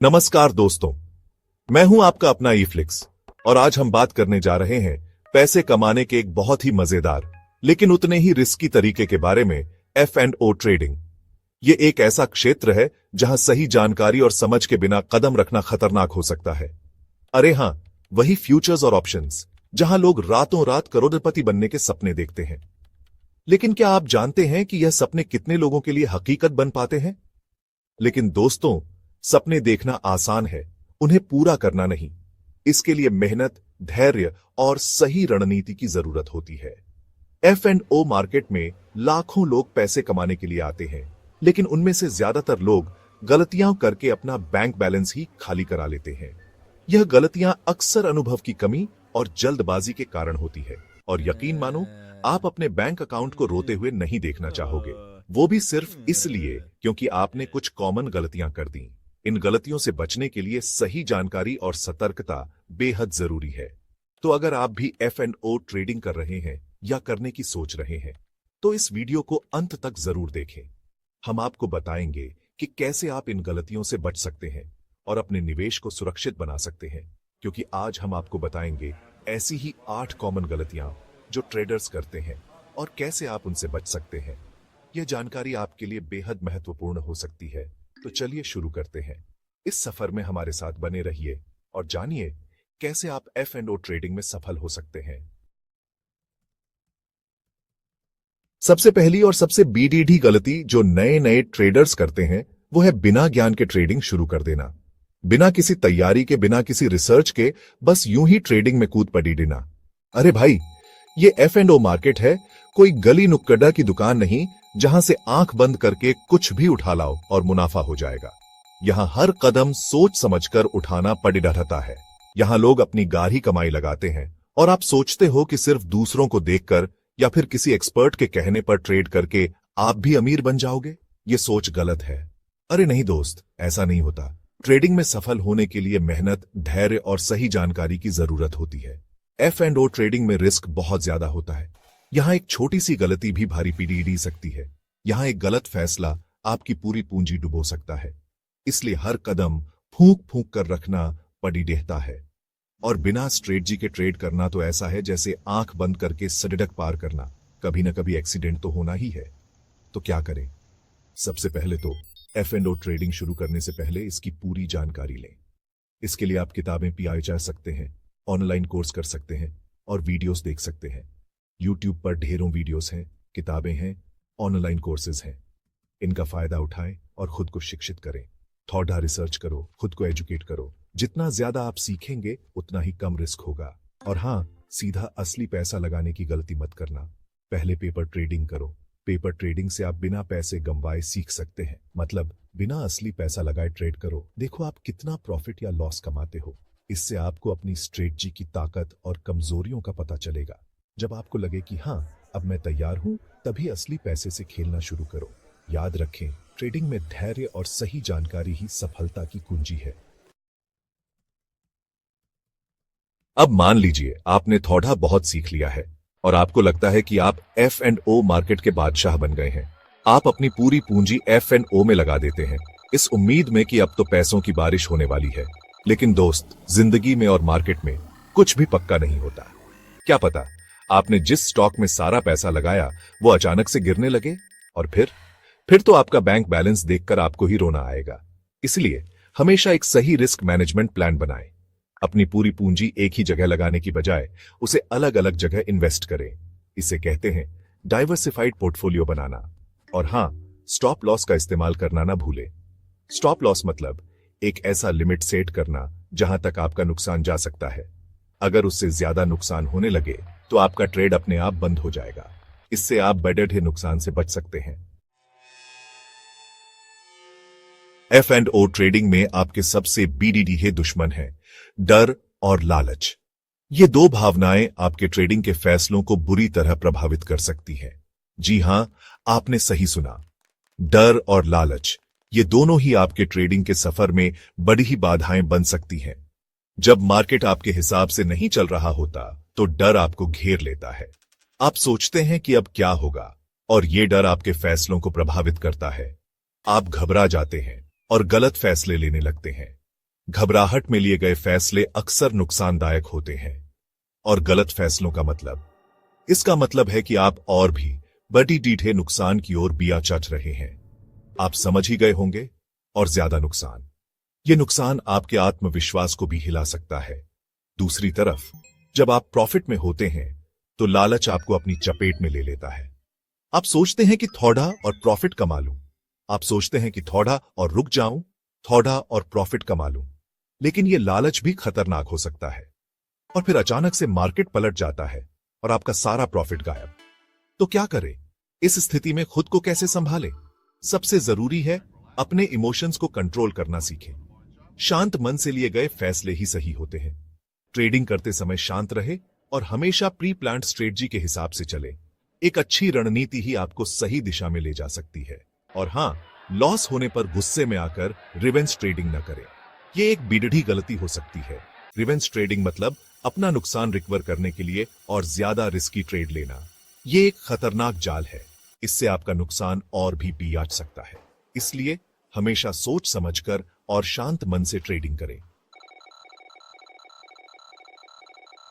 नमस्कार दोस्तों, मैं हूं आपका अपना ईफ्लिक्स और आज हम बात करने जा रहे हैं पैसे कमाने के एक बहुत ही मजेदार लेकिन उतने ही रिस्की तरीके के बारे में, F&O ट्रेडिंग। ये एक ऐसा क्षेत्र है जहां सही जानकारी और समझ के बिना कदम रखना खतरनाक हो सकता है। अरे हां, वही फ्यूचर्स और ऑप्शंस जहां लोग रातों रात करोड़पति बनने के सपने देखते हैं। लेकिन क्या आप जानते हैं कि यह सपने कितने लोगों के लिए हकीकत बन पाते हैं? लेकिन दोस्तों, सपने देखना आसान है, उन्हें पूरा करना नहीं। इसके लिए मेहनत, धैर्य और सही रणनीति की जरूरत होती है। F&O मार्केट में लाखों लोग पैसे कमाने के लिए आते हैं, लेकिन उनमें से ज्यादातर लोग गलतियां करके अपना बैंक बैलेंस ही खाली करा लेते हैं। यह गलतियां अक्सर अनुभव की कमी और जल्दबाजी के कारण होती है। और यकीन मानो, आप अपने बैंक अकाउंट को रोते हुए नहीं देखना चाहोगे, वो भी सिर्फ इसलिए क्योंकि आपने कुछ कॉमन गलतियां कर दी। इन गलतियों से बचने के लिए सही जानकारी और सतर्कता बेहद जरूरी है। तो अगर आप भी F&O ट्रेडिंग कर रहे हैं या करने की सोच रहे हैं, तो इस वीडियो को अंत तक जरूर देखें। हम आपको बताएंगे कि कैसे आप इन गलतियों से बच सकते हैं और अपने निवेश को सुरक्षित बना सकते हैं, क्योंकि आज हम आपको बताएंगे ऐसी ही 8 कॉमन गलतियां जो ट्रेडर्स करते हैं और कैसे आप उनसे बच सकते हैं। यह जानकारी आपके लिए बेहद महत्वपूर्ण हो सकती है। तो चलिए शुरू करते हैं। इस सफर में हमारे साथ बने रहिए और जानिए कैसे आप F&O ट्रेडिंग में सफल हो सकते हैं। सबसे पहली और सबसे BDD गलती जो नए नए ट्रेडर्स करते हैं, वो है बिना ज्ञान के ट्रेडिंग शुरू कर देना। बिना किसी तैयारी के, बिना किसी रिसर्च के बस यूं ही ट्रेडिंग में कूद पड़ी देना। अरे भाई, ये F&O मार्केट है, कोई गली नुक्कड़ की दुकान नहीं जहां से आंख बंद करके कुछ भी उठा लाओ और मुनाफा हो जाएगा। यहां हर कदम सोच समझकर उठाना पड़ रहता है। यहां लोग अपनी गाढ़ी कमाई लगाते हैं और आप सोचते हो कि सिर्फ दूसरों को देखकर या फिर किसी एक्सपर्ट के कहने पर ट्रेड करके आप भी अमीर बन जाओगे। ये सोच गलत है। अरे नहीं दोस्त, ऐसा नहीं होता। ट्रेडिंग में सफल होने के लिए मेहनत, धैर्य और सही जानकारी की जरूरत होती है। F&O ट्रेडिंग में रिस्क बहुत ज्यादा होता है। यहां एक छोटी सी गलती भी भारी पीड़ी सकती है। यहां एक गलत फैसला आपकी पूरी पूंजी डुबो सकता है। इसलिए हर कदम फूंक फूंक कर रखना पड़ी रहता है। और बिना स्ट्रेटजी के ट्रेड करना तो ऐसा है जैसे आंख बंद करके सड़क पार करना। कभी न कभी एक्सीडेंट तो होना ही है। तो क्या करें? सबसे पहले तो F&O ट्रेडिंग शुरू करने से पहले इसकी पूरी जानकारी लें। इसके लिए आप किताबें पढ़ जा सकते हैं, ऑनलाइन कोर्स कर सकते हैं और वीडियोस देख सकते हैं। YouTube पर ढेरों वीडियोस हैं, किताबें हैं, ऑनलाइन कोर्सेज हैं। इनका फायदा उठाएं और खुद को शिक्षित करें। थोड़ा रिसर्च करो, खुद को एजुकेट करो। जितना ज्यादा आप सीखेंगे उतना ही कम रिस्क होगा। और हां, सीधा असली पैसा लगाने की गलती मत करना। पहले पेपर ट्रेडिंग करो। पेपर ट्रेडिंग से आप बिना पैसे गंवाए सीख सकते हैं। मतलब बिना असली पैसा लगाए ट्रेड करो, देखो आप कितना प्रॉफिट या लॉस कमाते हो। इससे आपको अपनी स्ट्रेटजी की ताकत और कमजोरियों का पता चलेगा। जब आपको लगे कि हां, अब मैं तैयार हूं, तभी असली पैसे से खेलना शुरू करो। याद रखें, ट्रेडिंग में धैर्य और सही जानकारी ही सफलता की कुंजी है। अब मान लीजिए आपने थोड़ा बहुत सीख लिया है और आपको लगता है कि आप F&O मार्केट के बादशाह बन गए हैं। आप अपनी पूरी पूंजी F&O में लगा देते हैं, इस उम्मीद में कि अब तो पैसों की बारिश होने वाली है। लेकिन दोस्त, जिंदगी में और मार्केट में कुछ भी पक्का नहीं होता। क्या पता आपने जिस स्टॉक में सारा पैसा लगाया वो अचानक से गिरने लगे और फिर तो आपका बैंक बैलेंस देखकर आपको ही रोना आएगा। इसलिए हमेशा एक सही रिस्क मैनेजमेंट प्लान बनाएं। अपनी पूरी पूंजी एक ही जगह लगाने की बजाय उसे अलग अलग जगह इन्वेस्ट करें। इसे कहते हैं डाइवर्सिफाइड पोर्टफोलियो बनाना। और हां, स्टॉप लॉस का इस्तेमाल करना ना भूलें। स्टॉप लॉस मतलब एक ऐसा लिमिट सेट करना जहां तक आपका नुकसान जा सकता है। अगर उससे ज्यादा नुकसान होने लगे तो आपका ट्रेड अपने आप बंद हो जाएगा। इससे आप बड़े नुकसान से बच सकते हैं। F&O ट्रेडिंग में आपके सबसे BDD है दुश्मन है डर और लालच। ये दो भावनाएं आपके ट्रेडिंग के फैसलों को बुरी तरह प्रभावित कर सकती हैं। जी हां, आपने सही सुना। डर और लालच, ये दोनों ही आपके ट्रेडिंग के सफर में बड़ी ही बाधाएं बन सकती हैं। जब मार्केट आपके हिसाब से नहीं चल रहा होता तो डर आपको घेर लेता है। आप सोचते हैं कि अब क्या होगा, और ये डर आपके फैसलों को प्रभावित करता है। आप घबरा जाते हैं और गलत फैसले लेने लगते हैं। घबराहट में लिए गए फैसले अक्सर नुकसानदायक होते हैं। और गलत फैसलों का मतलब, इसका मतलब है कि आप और भी बड़ी डीठे नुकसान की ओर बिया चढ़ रहे हैं। आप समझ ही गए होंगे। और ज्यादा नुकसान, ये नुकसान आपके आत्मविश्वास को भी हिला सकता है। दूसरी तरफ जब आप प्रॉफिट में होते हैं तो लालच आपको अपनी चपेट में ले लेता है। आप सोचते हैं कि थोड़ा और प्रॉफिट कमा लूं। आप सोचते हैं कि थोड़ा और रुक जाऊं, थोड़ा और प्रॉफिट कमा लूं। लेकिन यह लालच भी खतरनाक हो सकता है। और फिर अचानक से मार्केट पलट जाता है और आपका सारा प्रॉफिट गायब। तो क्या करें? इस स्थिति में खुद को कैसे संभालें? सबसे जरूरी है अपने इमोशंस को कंट्रोल करना सीखें। शांत मन से लिए गए फैसले ही सही होते हैं। ट्रेडिंग करते समय शांत रहे और हमेशा प्री प्लान्ड स्ट्रेटजी के हिसाब से चले। एक अच्छी रणनीति ही आपको सही दिशा में ले जा सकती है। और हां, लॉस होने पर गुस्से में आकर रिवेंज ट्रेडिंग न करें। यह एक बिगड़ी गलती हो सकती है। रिवेंज ट्रेडिंग मतलब अपना नुकसान रिकवर करने के लिए और ज्यादा रिस्की ट्रेड लेना। यह एक खतरनाक जाल है। इससे आपका नुकसान और भी बियाज सकता है। इसलिए हमेशा सोच समझकर और शांत मन से ट्रेडिंग करें।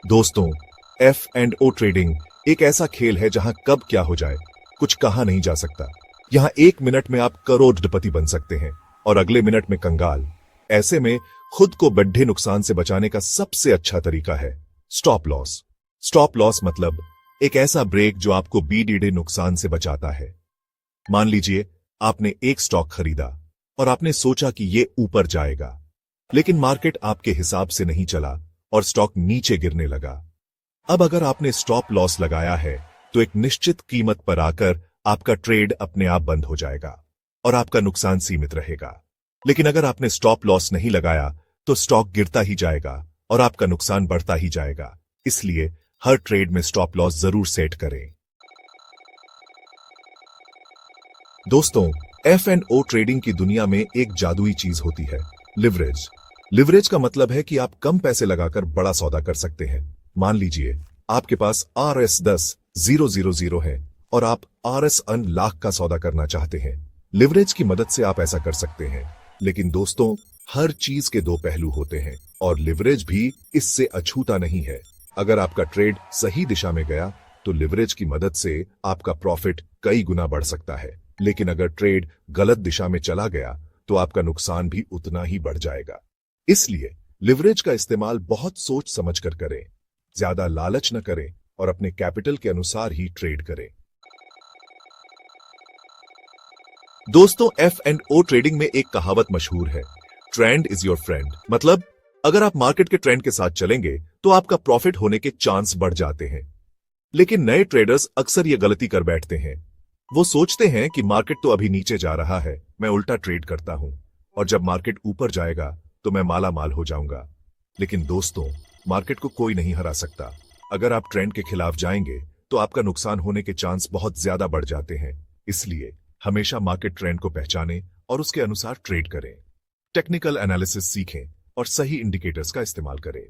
दोस्तों, F&O ट्रेडिंग एक ऐसा खेल है जहां कब क्या हो जाए कुछ कहा नहीं जा सकता। यहां एक मिनट में आप करोड़पति बन सकते हैं और अगले मिनट में कंगाल। ऐसे में खुद को बड़े नुकसान से बचाने का सबसे अच्छा तरीका है स्टॉप लॉस। स्टॉप लॉस मतलब एक ऐसा ब्रेक जो आपको बीडीडी नुकसान से बचाता है। मान लीजिए आपने एक स्टॉक खरीदा और आपने सोचा कि यह ऊपर जाएगा, लेकिन मार्केट आपके हिसाब से नहीं चला और स्टॉक नीचे गिरने लगा। अब अगर आपने स्टॉप लॉस लगाया है तो एक निश्चित कीमत पर आकर आपका ट्रेड अपने आप बंद हो जाएगा और आपका नुकसान सीमित रहेगा। लेकिन अगर आपने स्टॉप लॉस नहीं लगाया तो स्टॉक गिरता ही जाएगा और आपका नुकसान बढ़ता ही जाएगा। इसलिए हर ट्रेड में स्टॉप लॉस जरूर सेट करें। दोस्तों, F&O ट्रेडिंग की दुनिया में एक जादुई चीज होती है लिवरेज। लिवरेज का मतलब है कि आप कम पैसे लगाकर बड़ा सौदा कर सकते हैं। मान लीजिए आपके पास RS10,000 है और आप RS लाख का सौदा करना चाहते हैं। लिवरेज की मदद से आप ऐसा कर सकते हैं। लेकिन दोस्तों, हर चीज के दो पहलू होते हैं और लिवरेज भी इससे अछूता नहीं है। अगर आपका ट्रेड सही दिशा में गया तो लिवरेज की मदद से आपका प्रॉफिट कई गुना बढ़ सकता है। लेकिन अगर ट्रेड गलत दिशा में चला गया तो आपका नुकसान भी उतना ही बढ़ जाएगा। इसलिए लिवरेज का इस्तेमाल बहुत सोच समझकर करें, ज्यादा लालच न करें और अपने कैपिटल के अनुसार ही ट्रेड करें। दोस्तों, F&O ट्रेडिंग में एक कहावत मशहूर है, ट्रेंड इज योर फ्रेंड। मतलब अगर आप मार्केट के ट्रेंड के साथ चलेंगे तो आपका प्रॉफिट होने के चांस बढ़ जाते हैं। लेकिन नए ट्रेडर्स अक्सर यह गलती कर बैठते हैं। वो सोचते हैं कि मार्केट तो अभी नीचे जा रहा है, मैं उल्टा ट्रेड करता हूं और जब मार्केट ऊपर जाएगा तो मैं माला माल हो जाऊंगा। लेकिन दोस्तों, मार्केट को कोई नहीं हरा सकता। अगर आप ट्रेंड के खिलाफ जाएंगे तो आपका नुकसान होने के चांस बहुत ज्यादा बढ़ जाते हैं। इसलिए हमेशा मार्केट ट्रेंड को पहचानें और उसके अनुसार ट्रेड करें। टेक्निकल एनालिसिस सीखें और सही इंडिकेटर्स का इस्तेमाल करें।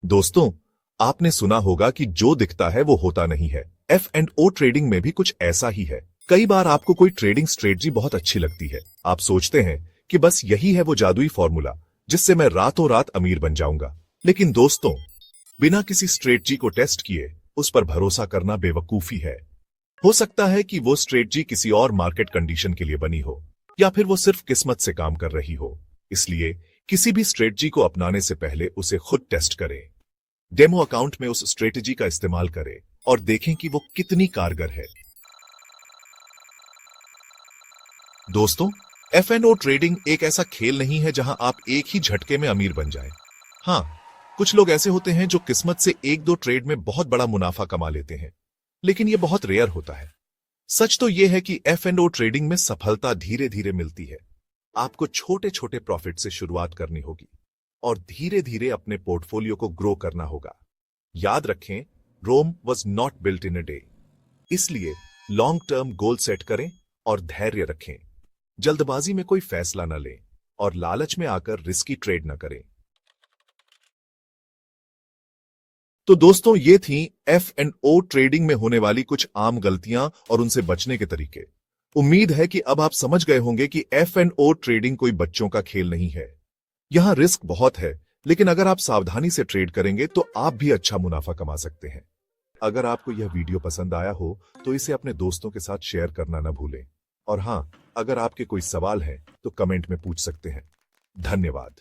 दोस्तों, आपने सुना होगा कि जो दिखता है वो होता नहीं है। F&O ट्रेडिंग में भी कुछ ऐसा ही है। कई बार आपको कोई ट्रेडिंग स्ट्रेटजी बहुत अच्छी लगती है। आप सोचते हैं कि बस यही है वो जादुई फॉर्मूला जिससे मैं रातों रात अमीर बन जाऊंगा। लेकिन दोस्तों, बिना किसी स्ट्रेटजी को टेस्ट किए उस पर भरोसा करना बेवकूफी है। हो सकता है कि वो स्ट्रेटजी किसी और मार्केट कंडीशन के लिए बनी हो या फिर वो सिर्फ किस्मत से काम कर रही हो। इसलिए किसी भी स्ट्रेटजी को अपनाने से पहले उसे खुद टेस्ट करें। डेमो अकाउंट में उस स्ट्रेटजी का इस्तेमाल करें और देखें कि वो कितनी कारगर है। दोस्तों, F&O ट्रेडिंग एक ऐसा खेल नहीं है जहां आप एक ही झटके में अमीर बन जाएं। हां, कुछ लोग ऐसे होते हैं जो किस्मत से एक दो ट्रेड में बहुत बड़ा मुनाफा कमा लेते हैं, लेकिन यह बहुत रेयर होता है। सच तो यह है कि F&O ट्रेडिंग में सफलता धीरे धीरे मिलती है। आपको छोटे छोटे प्रॉफिट से शुरुआत करनी होगी और धीरे धीरे अपने पोर्टफोलियो को ग्रो करना होगा। याद रखें, Rome was not built in a day. इसलिए लॉन्ग टर्म गोल सेट करें और धैर्य रखें। जल्दबाजी में कोई फैसला न लें और लालच में आकर रिस्की ट्रेड न करें। तो दोस्तों, ये थी F&O ट्रेडिंग में होने वाली कुछ आम गलतियां और उनसे बचने के तरीके। उम्मीद है कि अब आप समझ गए होंगे कि F&O ट्रेडिंग कोई बच्चों का खेल नहीं है। यहां रिस्क बहुत है, लेकिन अगर आप सावधानी से ट्रेड करेंगे तो आप भी अच्छा मुनाफा कमा सकते हैं। अगर आपको यह वीडियो पसंद आया हो तो इसे अपने दोस्तों के साथ शेयर करना न भूलें। और हां, अगर आपके कोई सवाल है तो कमेंट में पूछ सकते हैं। धन्यवाद।